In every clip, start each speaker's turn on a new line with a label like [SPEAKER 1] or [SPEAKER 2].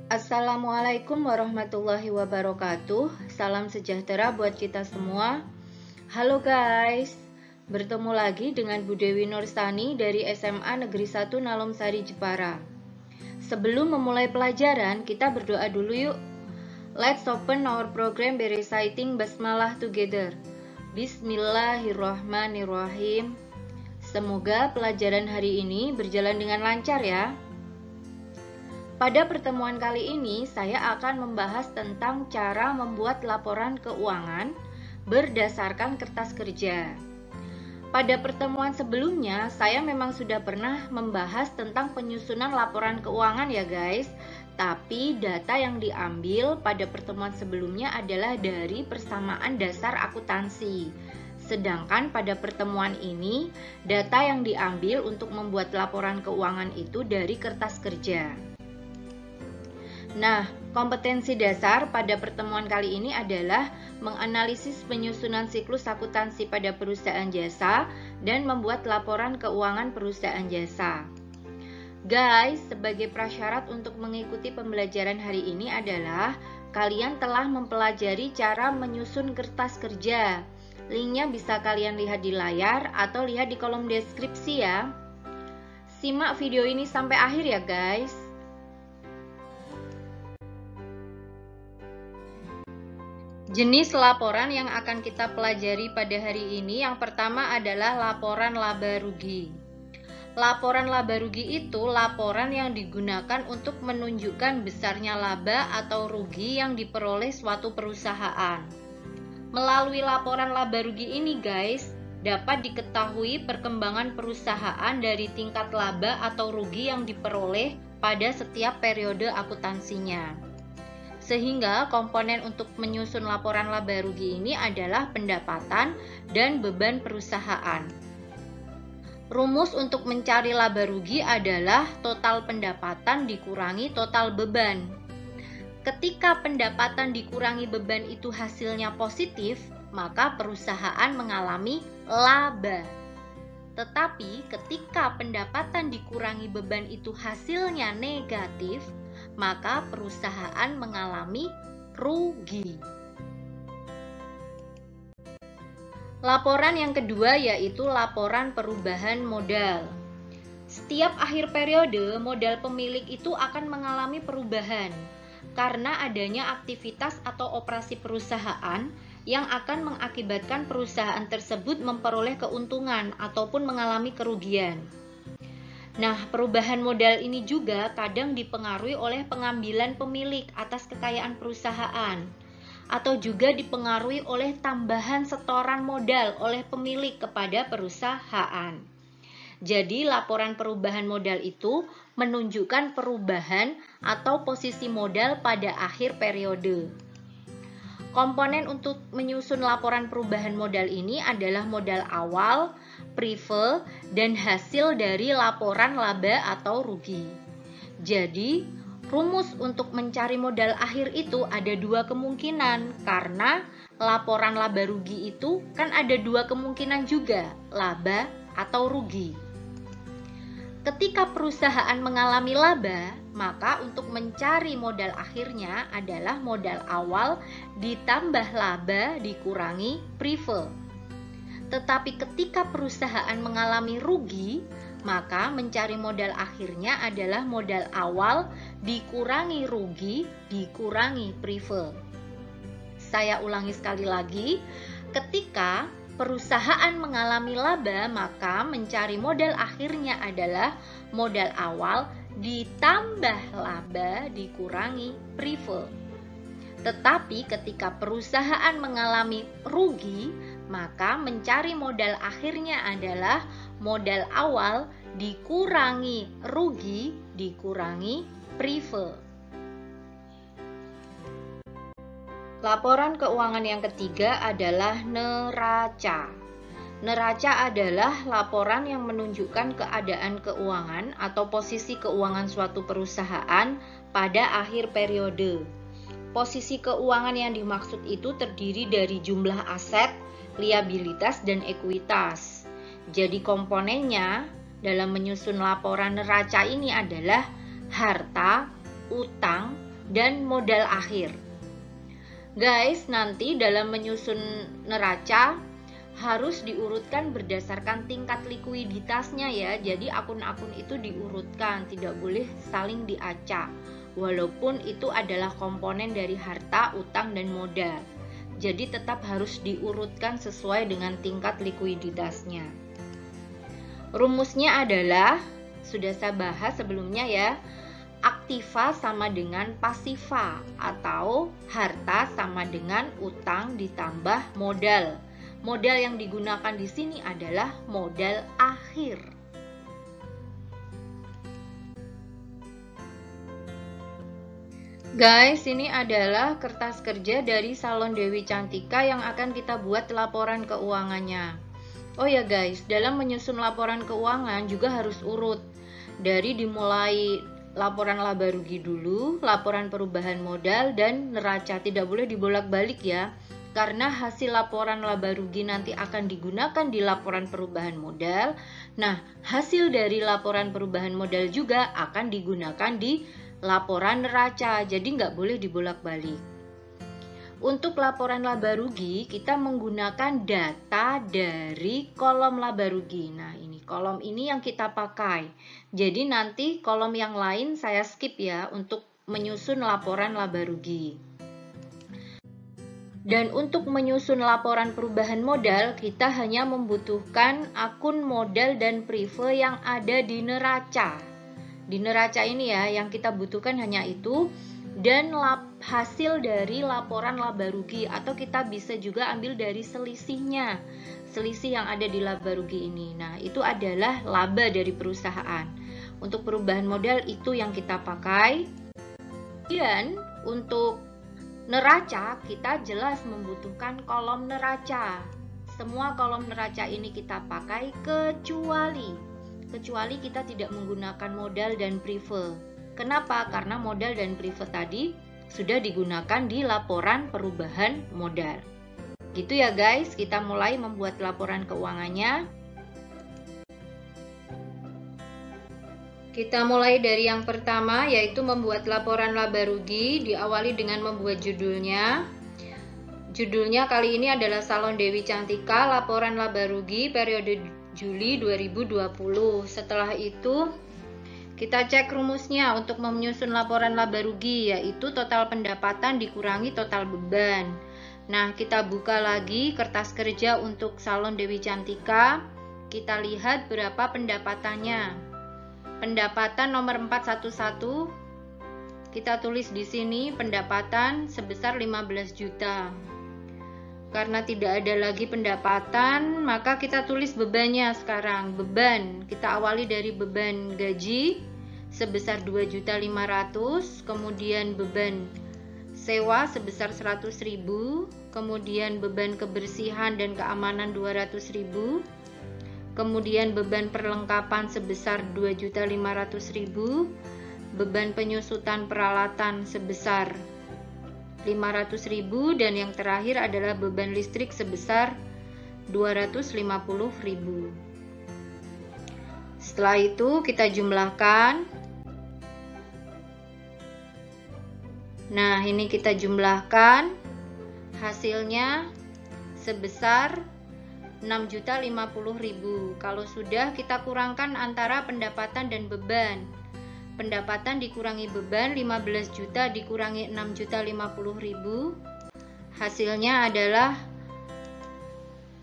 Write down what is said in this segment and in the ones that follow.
[SPEAKER 1] Assalamualaikum warahmatullahi wabarakatuh. Salam sejahtera buat kita semua. Halo guys, bertemu lagi dengan Bu Dewi Nurstani dari SMA Negeri 1 Nalomsari Jepara. Sebelum memulai pelajaran, kita berdoa dulu yuk. Let's open our program by reciting Basmalah together. Bismillahirrahmanirrahim. Semoga pelajaran hari ini berjalan dengan lancar ya. Pada pertemuan kali ini, saya akan membahas tentang cara membuat laporan keuangan berdasarkan kertas kerja. Pada pertemuan sebelumnya, saya memang sudah pernah membahas tentang penyusunan laporan keuangan ya guys. Tapi data yang diambil pada pertemuan sebelumnya adalah dari persamaan dasar akuntansi. Sedangkan pada pertemuan ini, data yang diambil untuk membuat laporan keuangan itu dari kertas kerja. Nah, kompetensi dasar pada pertemuan kali ini adalah menganalisis penyusunan siklus akuntansi pada perusahaan jasa dan membuat laporan keuangan perusahaan jasa. Guys, sebagai prasyarat untuk mengikuti pembelajaran hari ini adalah kalian telah mempelajari cara menyusun kertas kerja. Linknya bisa kalian lihat di layar atau lihat di kolom deskripsi ya. Simak video ini sampai akhir ya guys. Jenis laporan yang akan kita pelajari pada hari ini yang pertama adalah laporan laba rugi. Laporan laba rugi itu laporan yang digunakan untuk menunjukkan besarnya laba atau rugi yang diperoleh suatu perusahaan. Melalui laporan laba rugi ini guys, dapat diketahui perkembangan perusahaan dari tingkat laba atau rugi yang diperoleh pada setiap periode akuntansinya. Sehingga komponen untuk menyusun laporan laba rugi ini adalah pendapatan dan beban perusahaan. Rumus untuk mencari laba rugi adalah total pendapatan dikurangi total beban. Ketika pendapatan dikurangi beban itu hasilnya positif, maka perusahaan mengalami laba. Tetapi ketika pendapatan dikurangi beban itu hasilnya negatif, maka perusahaan mengalami rugi. Laporan yang kedua yaitu laporan perubahan modal. Setiap akhir periode, modal pemilik itu akan mengalami perubahan karena adanya aktivitas atau operasi perusahaan yang akan mengakibatkan perusahaan tersebut memperoleh keuntungan ataupun mengalami kerugian. Nah, perubahan modal ini juga kadang dipengaruhi oleh pengambilan pemilik atas kekayaan perusahaan atau juga dipengaruhi oleh tambahan setoran modal oleh pemilik kepada perusahaan. Jadi, laporan perubahan modal itu menunjukkan perubahan atau posisi modal pada akhir periode. Komponen untuk menyusun laporan perubahan modal ini adalah modal awal, prive, dan hasil dari laporan laba atau rugi. Jadi, rumus untuk mencari modal akhir itu ada dua kemungkinan, karena laporan laba rugi itu kan ada dua kemungkinan juga, laba atau rugi. Ketika perusahaan mengalami laba, maka untuk mencari modal akhirnya adalah modal awal ditambah laba dikurangi prive. Tetapi ketika perusahaan mengalami rugi, maka mencari modal akhirnya adalah modal awal dikurangi rugi dikurangi prive. Saya ulangi sekali lagi, ketika perusahaan mengalami laba, maka mencari modal akhirnya adalah modal awal ditambah laba dikurangi prive. Tetapi ketika perusahaan mengalami rugi, maka mencari modal akhirnya adalah modal awal dikurangi rugi dikurangi prive. Laporan keuangan yang ketiga adalah neraca. Neraca adalah laporan yang menunjukkan keadaan keuangan atau posisi keuangan suatu perusahaan pada akhir periode. Posisi keuangan yang dimaksud itu terdiri dari jumlah aset, liabilitas, dan ekuitas. Jadi komponennya dalam menyusun laporan neraca ini adalah harta, utang, dan modal akhir. Guys, nanti dalam menyusun neraca harus diurutkan berdasarkan tingkat likuiditasnya ya. Jadi akun-akun itu diurutkan, tidak boleh saling diacak. Walaupun itu adalah komponen dari harta, utang, dan modal. Jadi tetap harus diurutkan sesuai dengan tingkat likuiditasnya. Rumusnya adalah, sudah saya bahas sebelumnya ya, aktiva sama dengan pasiva atau harta sama dengan utang ditambah modal. Modal yang digunakan di sini adalah modal akhir. Guys, ini adalah kertas kerja dari Salon Dewi Cantika yang akan kita buat laporan keuangannya. Oh ya guys, dalam menyusun laporan keuangan juga harus urut. Dari dimulai laporan laba rugi dulu, laporan perubahan modal, dan neraca. Tidak boleh dibolak-balik ya. Karena hasil laporan laba rugi nanti akan digunakan di laporan perubahan modal. Nah, hasil dari laporan perubahan modal juga akan digunakan di laporan neraca. Jadi nggak boleh dibolak-balik. Untuk laporan laba rugi, kita menggunakan data dari kolom laba rugi. Nah, ini kolom ini yang kita pakai. Jadi nanti kolom yang lain saya skip ya untuk menyusun laporan laba rugi. Dan untuk menyusun laporan perubahan modal, kita hanya membutuhkan akun modal dan prive yang ada di neraca. Di neraca ini ya, yang kita butuhkan hanya itu. Dan hasil dari laporan laba rugi, atau kita bisa juga ambil dari selisihnya. Selisih yang ada di laba rugi ini. Nah, itu adalah laba dari perusahaan. Untuk perubahan modal itu yang kita pakai. Dan untuk neraca, kita jelas membutuhkan kolom neraca. Semua kolom neraca ini kita pakai kecuali kita tidak menggunakan modal dan prive. Kenapa? Karena modal dan prive tadi sudah digunakan di laporan perubahan modal. Gitu ya guys, kita mulai membuat laporan keuangannya. Kita mulai dari yang pertama, yaitu membuat laporan laba rugi. Diawali dengan membuat judulnya. Judulnya kali ini adalah Salon Dewi Cantika, laporan laba rugi periode Juli 2020. Setelah itu, kita cek rumusnya untuk menyusun laporan laba rugi, yaitu total pendapatan dikurangi total beban. Nah, kita buka lagi kertas kerja untuk Salon Dewi Cantika. Kita lihat berapa pendapatannya. Pendapatan nomor 411, kita tulis di sini pendapatan sebesar 15 juta. Karena tidak ada lagi pendapatan, maka kita tulis bebannya sekarang. Beban, kita awali dari beban gaji sebesar 2.500.000, kemudian beban sewa sebesar 100.000, kemudian beban kebersihan dan keamanan 200.000. Kemudian beban perlengkapan sebesar 2.500.000, beban penyusutan peralatan sebesar 500.000, dan yang terakhir adalah beban listrik sebesar 250.000. Setelah itu kita jumlahkan. Nah, ini kita jumlahkan. Hasilnya sebesar 6.050.000. Kalau sudah, kita kurangkan antara pendapatan dan beban. Pendapatan dikurangi beban, 15 juta dikurangi 6.050.000. Hasilnya adalah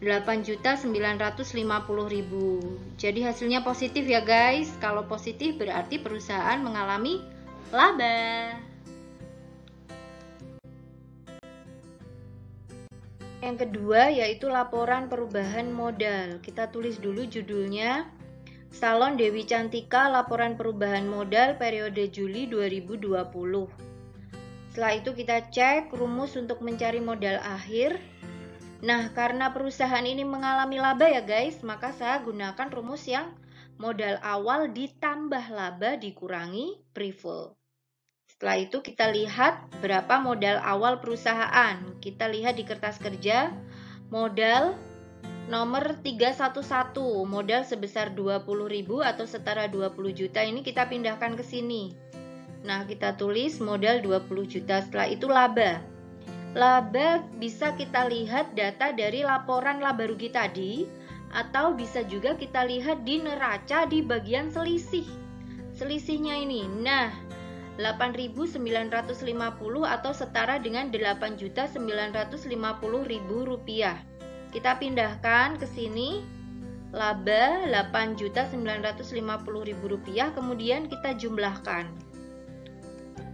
[SPEAKER 1] 8.950.000. Jadi hasilnya positif ya guys. Kalau positif berarti perusahaan mengalami laba. Yang kedua yaitu laporan perubahan modal. Kita tulis dulu judulnya, Salon Dewi Cantika, laporan perubahan modal periode Juli 2020. Setelah itu kita cek rumus untuk mencari modal akhir. Nah, karena perusahaan ini mengalami laba ya guys, maka saya gunakan rumus yang modal awal ditambah laba dikurangi prive. Setelah itu kita lihat berapa modal awal perusahaan. Kita lihat di kertas kerja, modal nomor 311, modal sebesar 20.000 atau setara 20 juta, ini kita pindahkan ke sini. Nah, kita tulis modal 20 juta. Setelah itu laba. Laba bisa kita lihat data dari laporan laba rugi tadi, atau bisa juga kita lihat di neraca di bagian selisih. Selisihnya ini, nah 8.950 atau setara dengan 8.950.000 rupiah. Kita pindahkan ke sini, laba 8.950.000 rupiah, kemudian kita jumlahkan.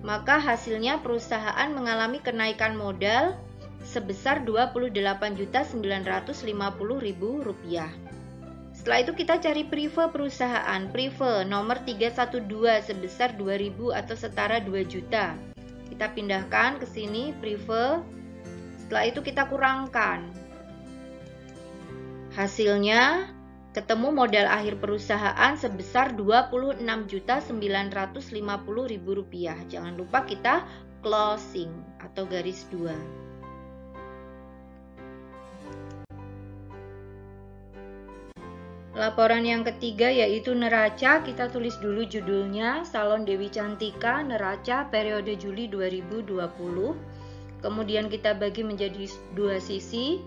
[SPEAKER 1] Maka hasilnya perusahaan mengalami kenaikan modal sebesar 28.950.000 rupiah. Setelah itu kita cari prive perusahaan. Prive nomor 312 sebesar 2.000 atau setara 2 juta. Kita pindahkan ke sini prive. Setelah itu kita kurangkan. Hasilnya ketemu modal akhir perusahaan sebesar 26.950.000 rupiah. Jangan lupa kita closing atau garis 2. Laporan yang ketiga yaitu neraca. Kita tulis dulu judulnya, Salon Dewi Cantika neraca periode Juli 2020. Kemudian kita bagi menjadi dua sisi.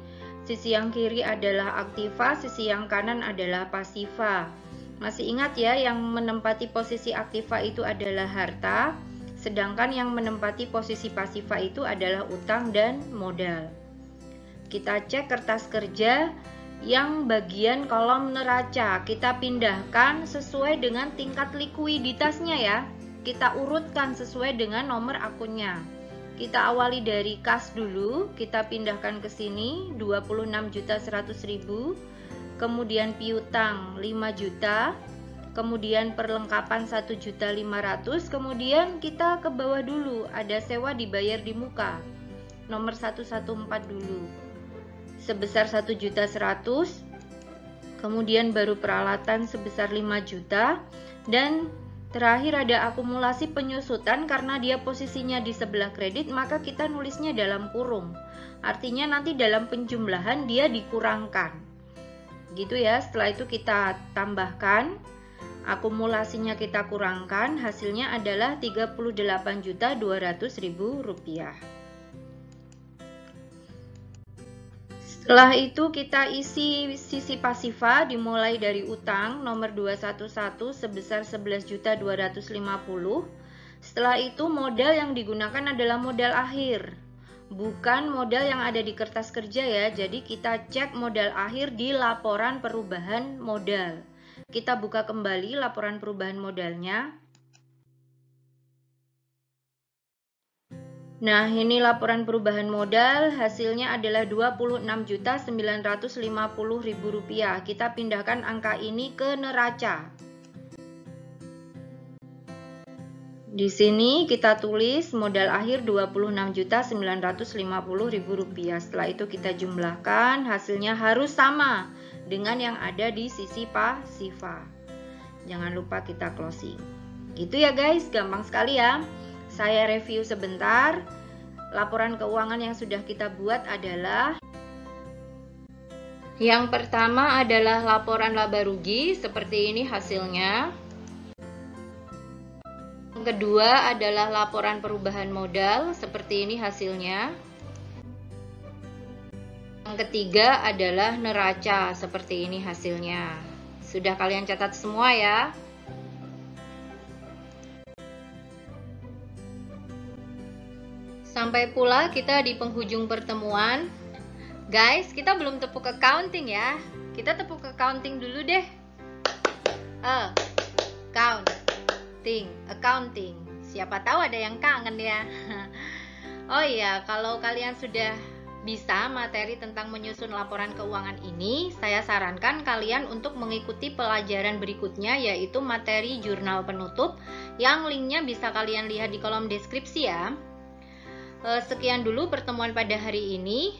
[SPEAKER 1] Sisi yang kiri adalah aktiva, sisi yang kanan adalah pasiva. Masih ingat ya, yang menempati posisi aktiva itu adalah harta, sedangkan yang menempati posisi pasiva itu adalah utang dan modal. Kita cek kertas kerja yang bagian kolom neraca. Kita pindahkan sesuai dengan tingkat likuiditasnya ya. Kita urutkan sesuai dengan nomor akunnya. Kita awali dari kas dulu, kita pindahkan ke sini 26.100.000, kemudian piutang 5 juta, kemudian perlengkapan 1.500.000, kemudian kita ke bawah dulu, ada sewa dibayar di muka, nomor 114 dulu, sebesar 1.100.000, kemudian baru peralatan sebesar 5 juta, dan terakhir ada akumulasi penyusutan. Karena dia posisinya di sebelah kredit, maka kita nulisnya dalam kurung. Artinya nanti dalam penjumlahan dia dikurangkan. Gitu ya, setelah itu kita tambahkan, akumulasinya kita kurangkan, hasilnya adalah 38.200.000 rupiah. Setelah itu kita isi sisi pasiva dimulai dari utang nomor 211 sebesar 11.250. Setelah itu modal yang digunakan adalah modal akhir, bukan modal yang ada di kertas kerja ya. Jadi kita cek modal akhir di laporan perubahan modal. Kita buka kembali laporan perubahan modalnya. Nah, ini laporan perubahan modal, hasilnya adalah 26.950.000 rupiah. Kita pindahkan angka ini ke neraca. Di sini kita tulis modal akhir 26.950.000 rupiah. Setelah itu kita jumlahkan, hasilnya harus sama dengan yang ada di sisi pasiva. Jangan lupa kita closing. Gitu ya guys, gampang sekali ya. Saya review sebentar. Laporan keuangan yang sudah kita buat adalah, yang pertama adalah laporan laba rugi, seperti ini hasilnya. Yang kedua adalah laporan perubahan modal, seperti ini hasilnya. Yang ketiga adalah neraca, seperti ini hasilnya. Sudah kalian catat semua ya? Sampai pula kita di penghujung pertemuan. Guys, kita belum tepuk accounting ya. Kita tepuk accounting dulu deh. Accounting. Siapa tahu ada yang kangen ya. Oh iya, kalau kalian sudah bisa materi tentang menyusun laporan keuangan ini, saya sarankan kalian untuk mengikuti pelajaran berikutnya, yaitu materi jurnal penutup, yang linknya bisa kalian lihat di kolom deskripsi ya. Sekian dulu pertemuan pada hari ini.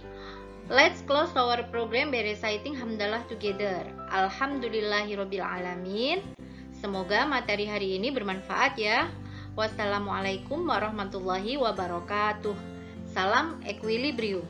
[SPEAKER 1] Let's close our program by reciting hamdalah together. Alhamdulillahirobbilalamin. Semoga materi hari ini bermanfaat ya. Wassalamualaikum warahmatullahi wabarakatuh. Salam equilibrium.